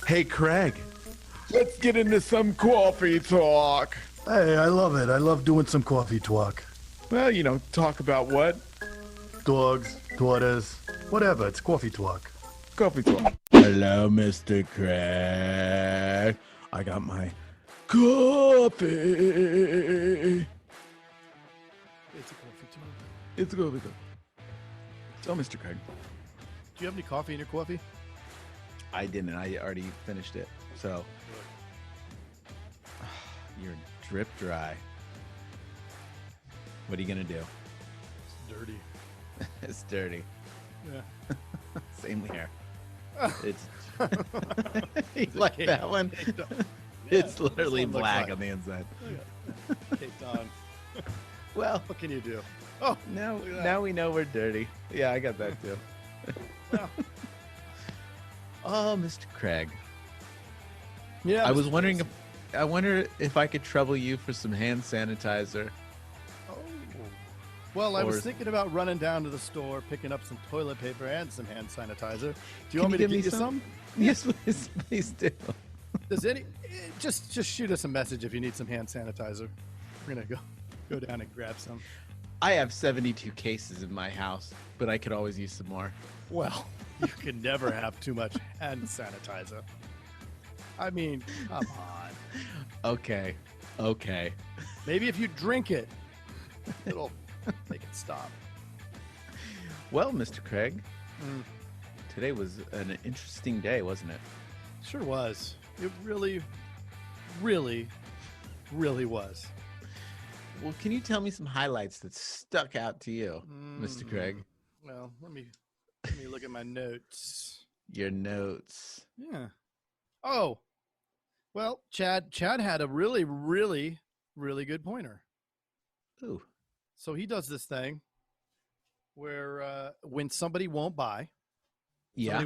Hey, Craig. Let's get into some coffee talk. Hey, I love it. I love doing some coffee talk. Well, talk about what? Dogs, daughters, whatever. It's coffee talk. Coffee talk. Hello, Mr. Craig. I got my coffee. It's a coffee talk. It's a coffee talk. Tell Mr. Craig. Do you have any coffee in your coffee? I didn't. I already finished it. So you're drip dry. What are you going to do? It's dirty. It's dirty. Yeah. Same here. It's you like that one? It's literally black on the inside. Caked on. Well, What can you do? Oh, now we know we're dirty. Yeah, I got that too. well. Oh, Mr. Craig. Yeah. I was wondering I wonder if I could trouble you for some hand sanitizer. Oh. Well, I was Or- thinking about running down to the store, picking up some toilet paper and some hand sanitizer. Do you Can want me you to give get me you some? Yes, please do. Does any? Just shoot us a message if you need some hand sanitizer. We're gonna go down and grab some. I have 72 cases in my house, but I could always use some more. Well, you can never have too much hand sanitizer. I mean, come on. Okay. Maybe if you drink it, it'll make it stop. Well, Mr. Craig, Mm, today was an interesting day, wasn't it? sure was. It really, really, really was. Well, can you tell me some highlights that stuck out to you, Mr. Craig? Well, let me look at my notes. Your notes. Yeah. Oh, well, Chad had a really, really, really good pointer. Ooh. So he does this thing where when somebody won't buy, Yeah.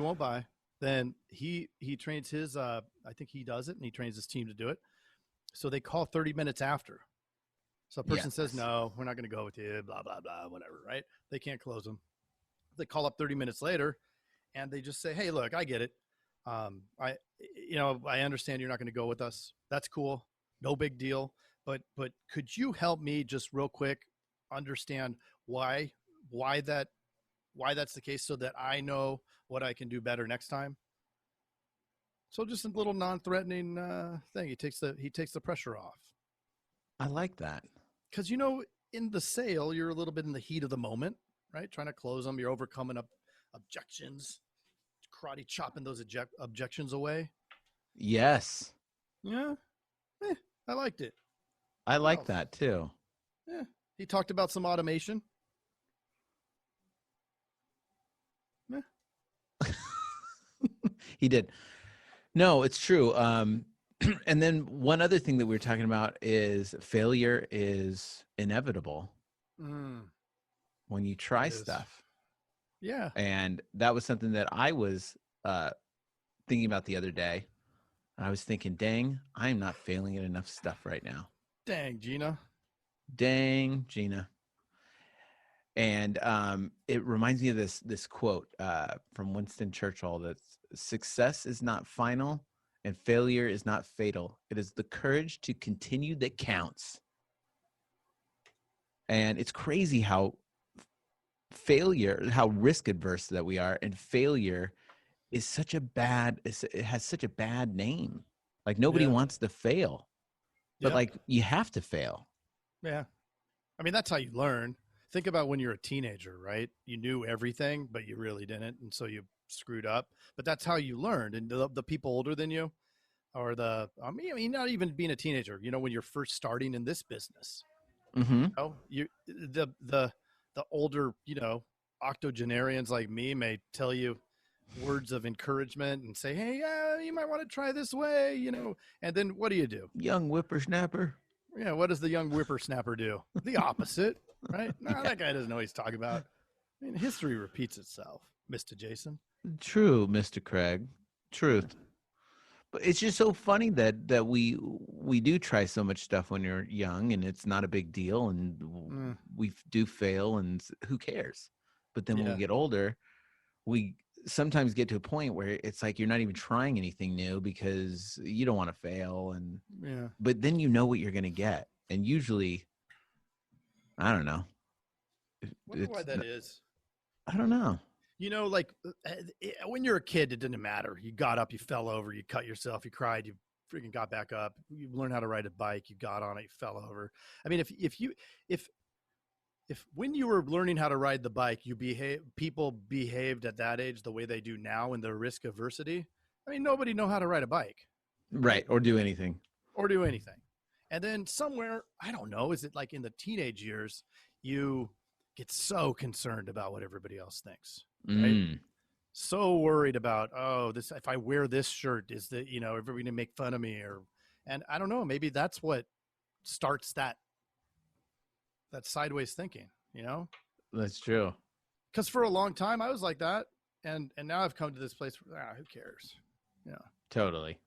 then he trains his I think he does it and he trains his team to do it. So they call 30 minutes after. So a person says, Yes. no, we're not going to go with you, blah, blah, blah, whatever, right? They can't close them. They call up 30 minutes later and they just say, hey, look, I get it. I understand you're not going to go with us. That's cool. No big deal. But could you help me just real quick understand why that's the case so that I know what I can do better next time? So just a little non-threatening thing. He takes the pressure off. I like that. Because, in the sale, you're a little bit in the heat of the moment, right? Trying to close them. You're overcoming objections, karate chopping those objections away. Yes. Yeah. I liked it. I like else? that too. Yeah. He talked about some automation. He did. No, it's true. And then one other thing that we were talking about is failure is inevitable when you try It is. stuff. Yeah. And that was something that I was thinking about the other day. I was thinking, dang, I'm not failing at enough stuff right now. Dang, Gina. Dang, Gina. And it reminds me of this quote from Winston Churchill that success is not final and failure is not fatal. It is the courage to continue that counts. And it's crazy how risk adverse that we are, and failure is such a bad, it has such a bad name. Like nobody Yeah. wants to fail, but Yeah. like you have to fail. Yeah. I mean, that's how you learn. Think about when you're a teenager, right? You knew everything, but you really didn't. And so you screwed up. But that's how you learned. And the people older than you, or I mean, not even being a teenager, when you're first starting in this business, Mm-hmm. the older, octogenarians like me may tell you words of encouragement and say, hey, you might want to try this way, and then what do? Young whippersnapper. Yeah, what does the young whippersnapper do? The opposite, right? No, that guy doesn't know what he's talking about. I mean, history repeats itself, Mr. Jason. True, Mr. Craig. Truth. But it's just so funny that we do try so much stuff when you're young, and it's not a big deal, and we do fail, and who cares? But then when Yeah. we get older, we sometimes get to a point where it's like you're not even trying anything new because you don't want to fail, and Yeah. but then you know what you're going to get, and usually, I don't know. Wonder why It's that is. I don't know. You know, like when you're a kid, it didn't matter. You got up, you fell over, you cut yourself, you cried, you freaking got back up. You learned how to ride a bike, you got on it, you fell over. I mean, if when you were learning how to ride the bike, people behaved at that age the way they do now in their risk aversity. I mean, nobody know how to ride a bike, Right, or do anything. or do anything. And then somewhere, I don't know, is it like in the teenage years, you get so concerned about what everybody else thinks, right? So worried about, oh, this, if I wear this shirt, is that, everybody gonna make fun of me, and I don't know, maybe that's what starts that sideways thinking, That's true. because for a long time I was like that, and now I've come to this place where who cares? Totally.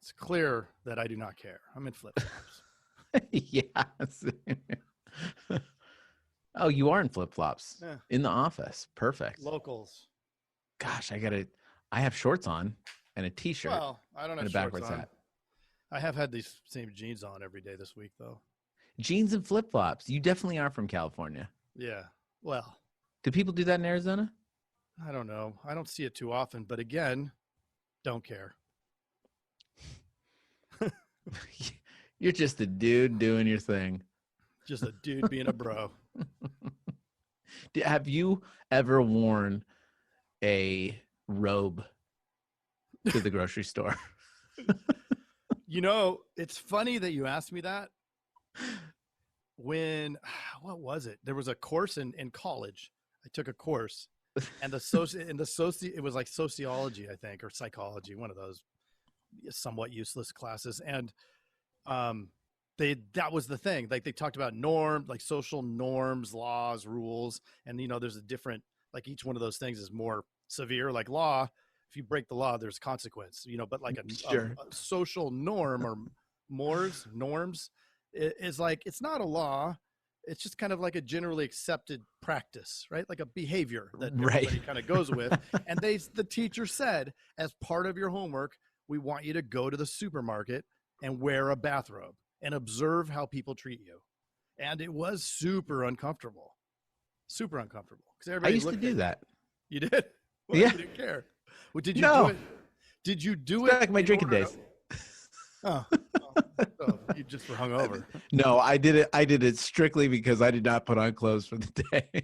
It's clear that I do not care. I'm in flip-flops. Yes. Oh, you are in flip-flops. Yeah. In the office. Perfect. Locals. Gosh, I have shorts on and a t-shirt Well, I don't and have a shorts backwards on. hat. I have had these same jeans on every day this week, though. Jeans and flip-flops. You definitely are from California. Yeah. Well, Do people do that in Arizona? I don't know. I don't see it too often, but again, don't care. You're just a dude doing your thing. Just a dude being a bro. Have you ever worn a robe to the grocery store? It's funny that you asked me that. What was it? There was a course in college. I took a course, and it was like sociology, I think, or psychology, one of those somewhat useless classes. And that was the thing. Like they talked about like social norms, laws, rules, and there's a different, like each one of those things is more severe. Like law, if you break the law, there's consequence. But like a social norm or norms is like, it's not a law. It's just kind of like a generally accepted practice, right? Like a behavior that everybody kind of goes with. And the teacher said, as part of your homework, we want you to go to the supermarket and wear a bathrobe and observe how people treat you. And it was super uncomfortable. Super uncomfortable. I used to do that. You did? Well, yeah. You didn't care. Well, did you do it? Did you do it's it? Like my drinking days. Oh, you just were hungover. No, I did it strictly because I did not put on clothes for the day.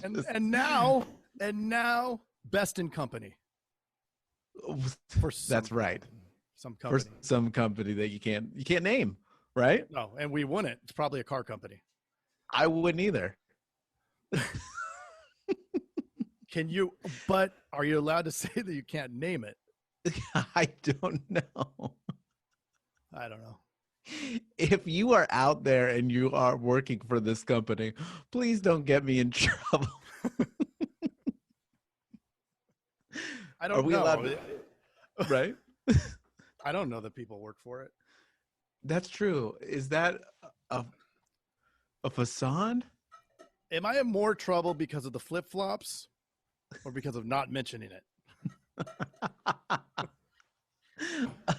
and now best in company. That's right. Some company. For some company that you can't name, right? No, and we wouldn't. It's probably a car company. I wouldn't either. But are you allowed to say that you can't name it? I don't know. I don't know. If you are out there and you are working for this company, please don't get me in trouble. I don't know. Are we allowed to, right? I don't know that people work for it. That's true. Is that a facade? Am I in more trouble because of the flip-flops or because of not mentioning it?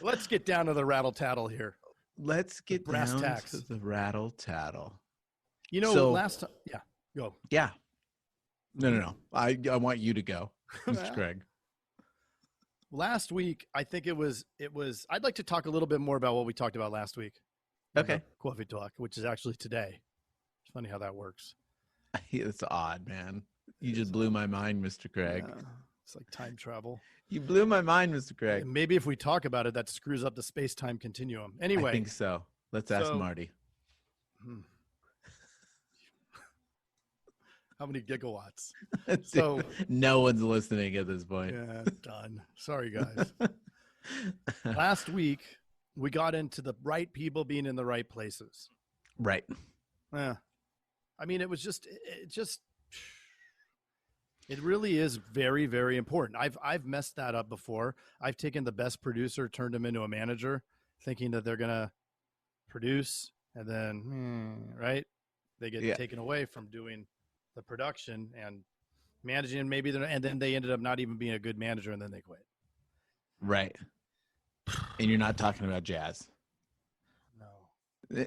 Let's get down to the rattle tattle here. Let's get brass down tacks. to the rattle tattle. Last time, yeah, go. Yeah. No. I want you to go, Mr. Craig. Last week, I think it was. I'd like to talk a little bit more about what we talked about last week. Okay. Coffee talk, which is actually today. It's funny how that works. It's odd, man. You just blew my mind, Mr. Craig. Yeah, it's like time travel. You blew my mind, Mr. Craig. Maybe if we talk about it, that screws up the space-time continuum. Anyway. I think so. Let's ask Marty. How many gigawatts? So no one's listening at this point. Yeah, done. Sorry, guys. Last week, we got into the right people being in the right places. Right. Yeah. I mean, it really is very, very important. I've messed that up before. I've taken the best producer, turned him into a manager, thinking that they're going to produce, and then, right, they get taken away from doing the production, and managing, and and then they ended up not even being a good manager, and then they quit. Right. And you're not talking about Jazz. No.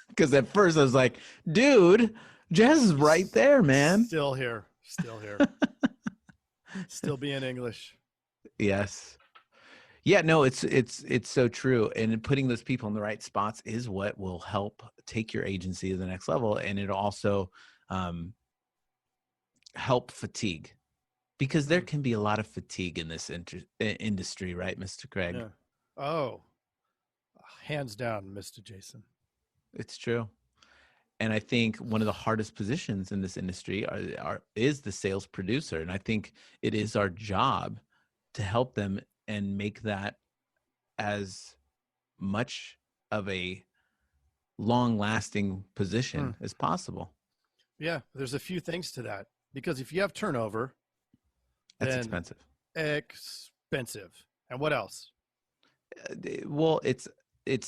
Because at first I was like, dude, Jazz is right there, man. Still here. Still being English. Yes. Yeah, no, it's so true. And putting those people in the right spots is what will help take your agency to the next level. And it'll also help fatigue, because there can be a lot of fatigue in this industry, right, Mr. Craig? Yeah. Oh, hands down, Mr. Jason. It's true. And I think one of the hardest positions in this industry is the sales producer. And I think it is our job to help them and make that as much of a long-lasting position as possible. Yeah, there's a few things to that, because if you have turnover, that's then expensive. Expensive. And what else? Well, it's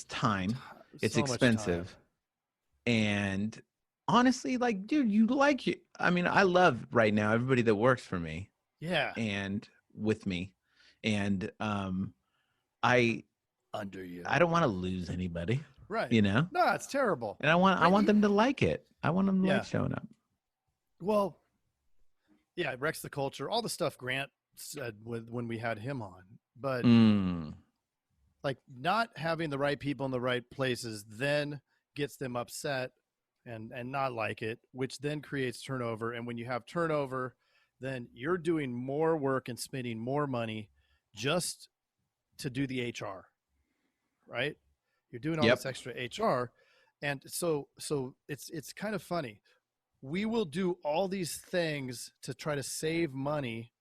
time. It's So much expensive. time. And honestly, like, dude, you like it. I mean, I love right now everybody that works for me. Yeah. And with me. And I don't want to lose anybody. Right. You know? No, it's terrible. And I want them to like it. I want them to like showing up. Well, yeah, it wrecks the culture. All the stuff Grant said when we had him on. But like, not having the right people in the right places then gets them upset and not like it, which then creates turnover. And when you have turnover, then you're doing more work and spending more money just to do the HR, right? You're doing all this extra HR. And so it's kind of funny. We will do all these things to try to save money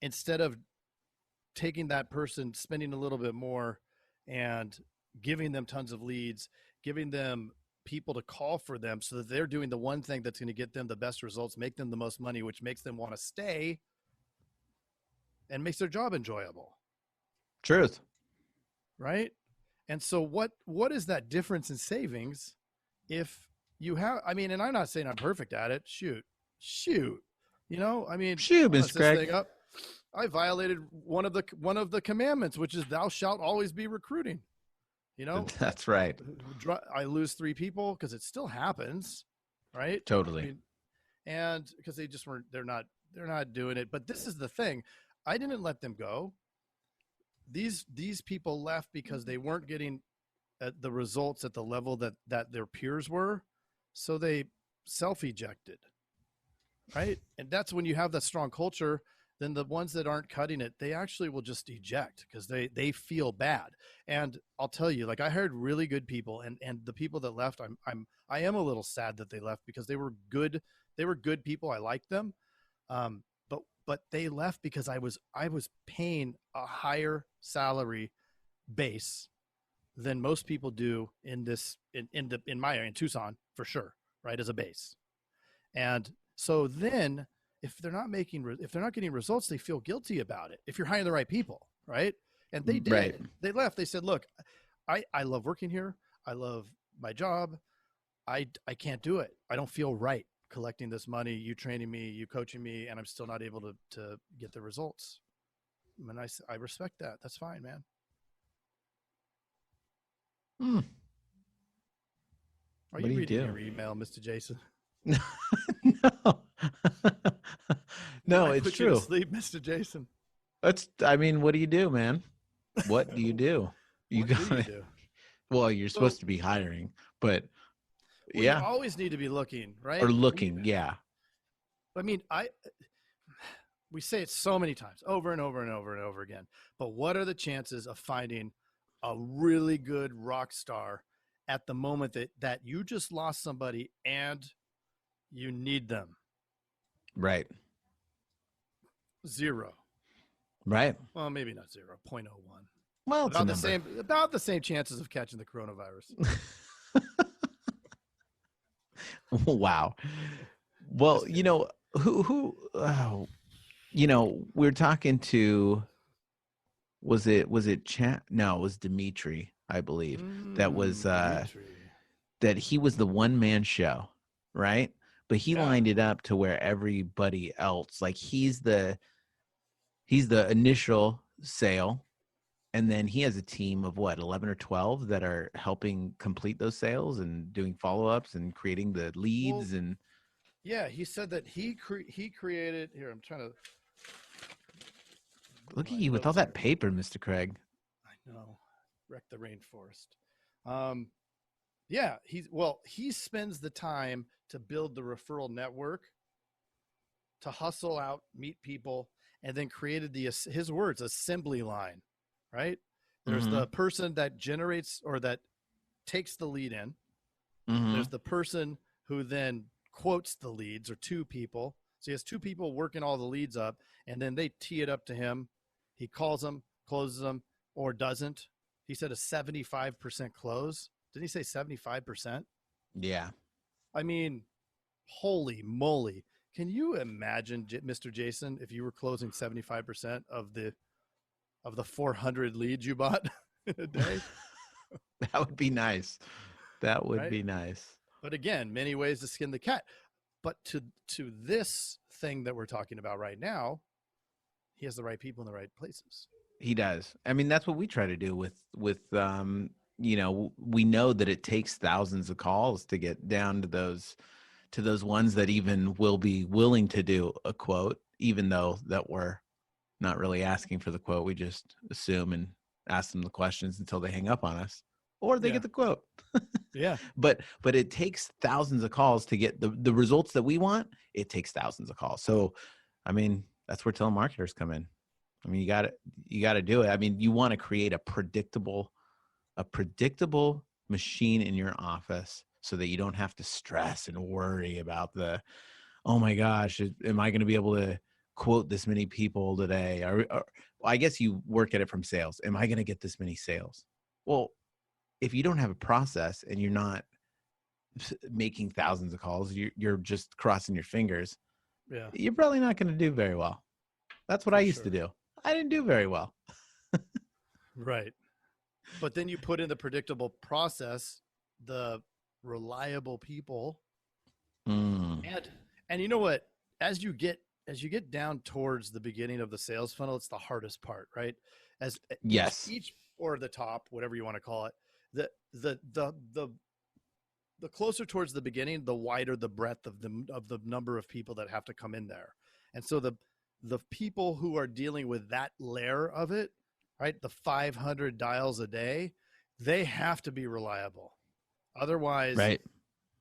instead of taking that person, spending a little bit more and giving them tons of leads, giving them people to call for them so that they're doing the one thing that's going to get them the best results, make them the most money, which makes them want to stay and makes their job enjoyable. Truth. Right? And so what is that difference in savings if you have, I mean, and I'm not saying I'm perfect at it. Shoot. You know, I mean, shoot, Mr. Craig. I violated one of the commandments, which is thou shalt always be recruiting. You know, that's right. I lose 3 people because it still happens, right? Totally. I mean, and because they just weren't, they're not doing it. But this is the thing. I didn't let them go. These people left because they weren't getting the results at the level that their peers were. So they self-ejected, right? And that's when you have that strong culture, then the ones that aren't cutting it, they actually will just eject because they feel bad. And I'll tell you, like, I hired really good people, and the people that left, I am a little sad that they left because they were good. They were good people. I liked them. But they left because I was paying a higher salary base than most people do in my area, in Tucson, for sure, right, as a base. And so then if they're not getting results, they feel guilty about it. If you're hiring the right people, right? And they did. Right. They left. They said, look, I love working here. I love my job. I can't do it. I don't feel right collecting this money, you training me, you coaching me, and I'm still not able to get the results. And I respect that. That's fine, man. Are you reading your email, Mr. Jason? No. No, it's true. You to sleep, Mr. Jason. I mean, what do you do, man? What do you do? You do? Well, you're supposed to be hiring, but you always need to be looking, right? Or looking, yeah. I mean, we say it so many times, over and over and over and over again. But what are the chances of finding a really good rock star at the moment that you just lost somebody and you need them? Right. 0. Right. Well, maybe not 0, 0.01. Well, it's about the same chances of catching the coronavirus. Wow. Well, you know, we're talking to, was it Chat? No, it was Dimitri, I believe. That was, that he was the one-man show, right? but he Yeah. lined it up to where everybody else, like he's the initial sale, and then he has a team of what, 11 or 12 that are helping complete those sales and doing follow-ups and creating the Well, leads. And yeah, he said that he created. Here, I'm trying to look at my you with all notes here. that paper, Mr. Craig. I know, wreck the rainforest. Yeah, he spends the time to build the referral network, to hustle out, meet people, and then created his words assembly line, right? There's Mm-hmm. the person that generates or that takes the lead in. Mm-hmm. There's the person who then quotes the leads, or two people. So he has two people working all the leads up, and then they tee it up to him. He calls them, closes them, or doesn't. He said a 75% close. Didn't he say 75%? Yeah. I mean, holy moly. Can you imagine, Mr. Jason, if you were closing 75% of the 400 leads you bought in a day? That would be nice. That would Right? be nice. But again, many ways to skin the cat. But to this thing that we're talking about right now, he has the right people in the right places. He does. I mean, that's what we try to do with you know, we know that it takes thousands of calls to get down to those ones that even will be willing to do a quote, even though that we're not really asking for the quote. We just assume and ask them the questions until they hang up on us or they Yeah. get the quote. Yeah. But it takes thousands of calls to get the results that we want. It takes thousands of calls. So, I mean, that's where telemarketers come in. I mean, you got to do it. I mean, you want to create a predictable machine in your office so that you don't have to stress and worry about oh my gosh, am I going to be able to quote this many people today? Or I guess you work at it from sales. Am I going to get this many sales? Well, if you don't have a process and you're not making thousands of calls, you're just crossing your fingers. Yeah. You're probably not going to do very well. That's what I used to do. I didn't do very well. Right. But then you put in the predictable process, the reliable people. And you know what? As you get down towards the beginning of the sales funnel, it's the hardest part, right? As yes, each or the top, whatever you want to call it, the closer towards the beginning, the wider the breadth of the number of people that have to come in there. And so the people who are dealing with that layer of it, right, the 500 dials a day, they have to be reliable. Otherwise, right.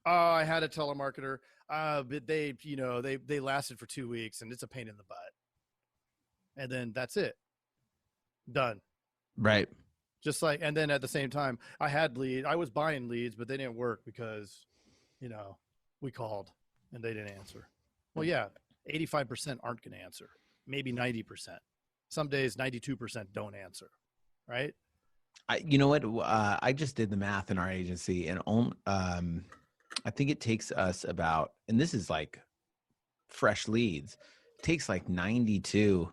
Oh, I had a telemarketer, but they lasted for 2 weeks and it's a pain in the butt. And then that's it. Done. Right. Just like, and then at the same time, I was buying leads, but they didn't work because, we called and they didn't answer. Well, yeah, 85% aren't going to answer. Maybe 90%. Some days, 92% don't answer. Right. You know what? I just did the math in our agency, and I think it takes us about, and this is like fresh leads, it takes like 92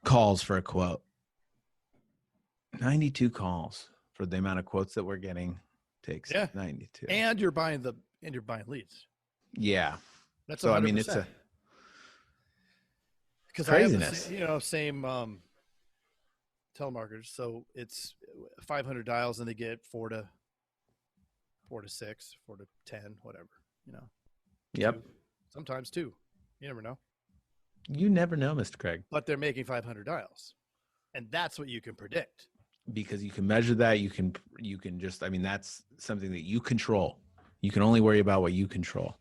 calls for a quote. 92 calls for the amount of quotes that we're getting takes 92. And you're buying leads. Yeah. That's so 100%. I mean, it's because craziness. I have the same telemarketers. So it's 500 dials and they get 4 to 6, 4 to 10, whatever, Yep. 2, sometimes 2. You never know. You never know, Mr. Craig. But they're making 500 dials. And that's what you can predict. Because you can measure that. You can just, I mean, that's something that you control. You can only worry about what you control.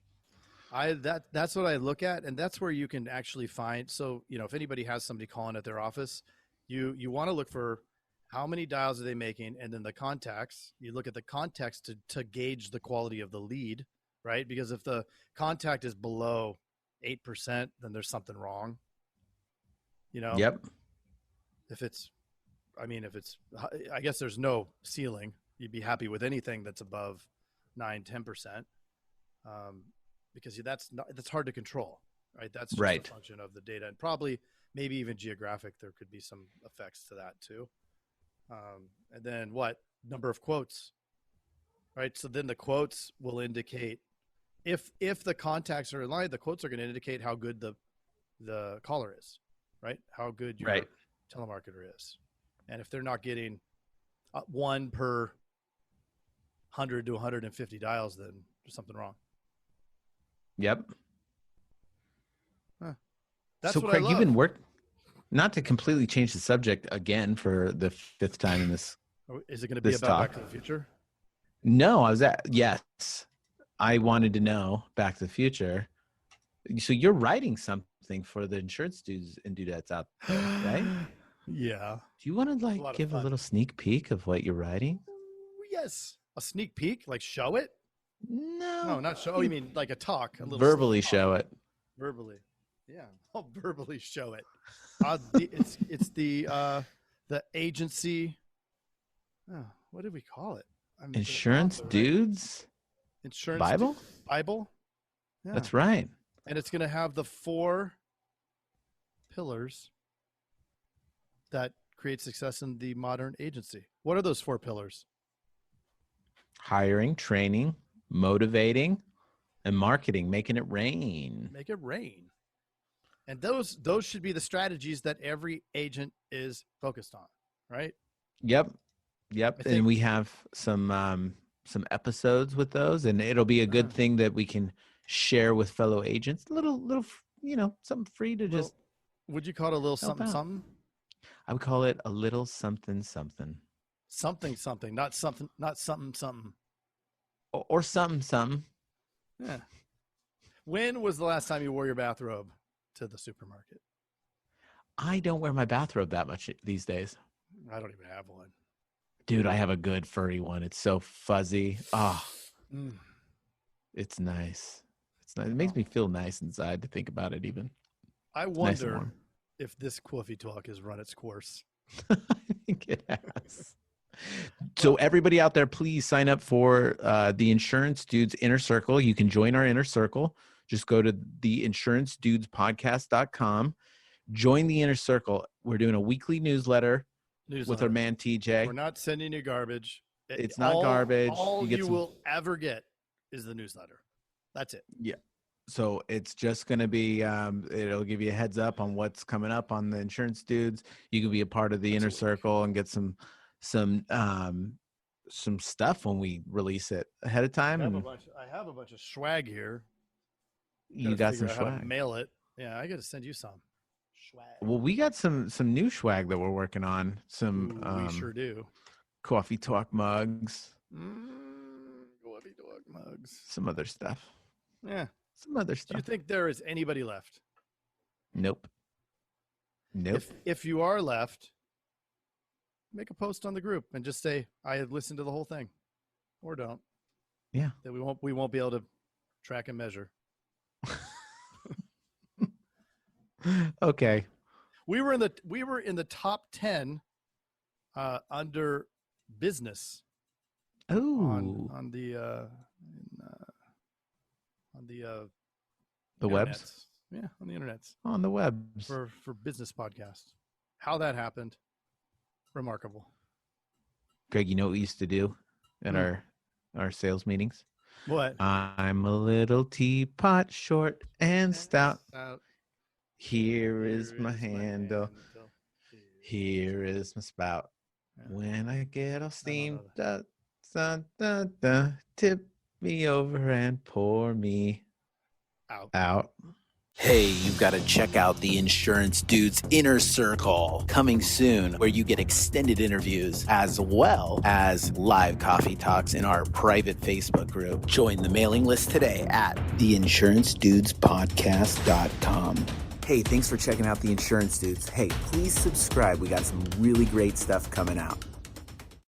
That's what I look at. And that's where you can actually find. So, if anybody has somebody calling at their office, you want to look for how many dials are they making? And then the contacts, you look at the context to gauge the quality of the lead, right? Because if the contact is below 8%, then there's something wrong. Yep. If it's, I guess there's no ceiling. You'd be happy with anything that's above 9-10%, because that's hard to control, right? That's just a function of the data, and probably maybe even geographic. There could be some effects to that too. And then what number of quotes, right? So then the quotes will indicate if the contacts are in line, the quotes are going to indicate how good the caller is, right? How good your telemarketer is. And if they're not getting one per 100 to 150 dials, then there's something wrong. Yep. That's so what Craig, I love. you've been not to completely change the subject again for the 5th time in this. Is it going to be about Back to the Future? No, yes. I wanted to know Back to the Future. So you're writing something for the insurance dudes and dudettes out there, right? Yeah. Do you want to give a little sneak peek of what you're writing? Yes. A sneak peek? Like show it? No, not show. Oh, you mean like a talk? A little verbally show it. Verbally. Yeah. I'll verbally show it. It's the agency. Oh, what did we call it? Insurance Dudes? Insurance Bible? Bible? Yeah. That's right. And it's going to have the 4 pillars that create success in the modern agency. What are those 4 pillars? Hiring, training, motivating, and marketing, making it rain. Make it rain. And those should be the strategies that every agent is focused on, right? Yep. And we have some episodes with those, and it'll be a good thing that we can share with fellow agents. Little, something free to just. Would you call it a little something? I would call it a little something. Something, not something. Or something. Yeah. When was the last time you wore your bathrobe to the supermarket? I don't wear my bathrobe that much these days. I don't even have one. Dude, I have a good furry one. It's so fuzzy. It's nice. It's nice. It makes me feel nice inside to think about it even. I wonder if this Coffee Talk has run its course. I think it has. So everybody out there, please sign up for the Insurance Dudes Inner Circle. You can join our Inner Circle. Just go to theinsurancedudespodcast.com. Join the Inner Circle. We're doing a weekly newsletter with our man TJ. We're not sending you garbage. It's not garbage. All you will ever get is the newsletter. That's it. Yeah. So it's just going to be, it'll give you a heads up on what's coming up on the Insurance Dudes. You can be a part of the Inner Circle and get some stuff when we release it ahead of time. I have a bunch of swag here. You got some swag. How to mail it. Yeah, I got to send you some swag. Well, we got some new swag that we're working on. We sure do. Coffee Talk mugs. Coffee Talk mugs. Some other stuff. Yeah. Some other stuff. Do you think there is anybody left? Nope. If you are left, make a post on the group and just say, I had listened to the whole thing. Or don't. Yeah. That we won't be able to track and measure. Okay. We were in the top 10 under business. Oh. On the webs. Yeah, on the internets. On the webs. For business podcasts. How that happened. Remarkable. Greg, you know what we used to do in our sales meetings? What? I'm a little teapot, short and stout. Here is my handle. Here is my spout. Yeah. When I get all steamed, tip me over and pour me out. Hey, you've got to check out the Insurance Dudes Inner Circle coming soon, where you get extended interviews as well as live coffee talks in our private Facebook group. Join the mailing list today at theinsurancedudespodcast.com. Hey, thanks for checking out the Insurance Dudes. Hey, please subscribe. We got some really great stuff coming out.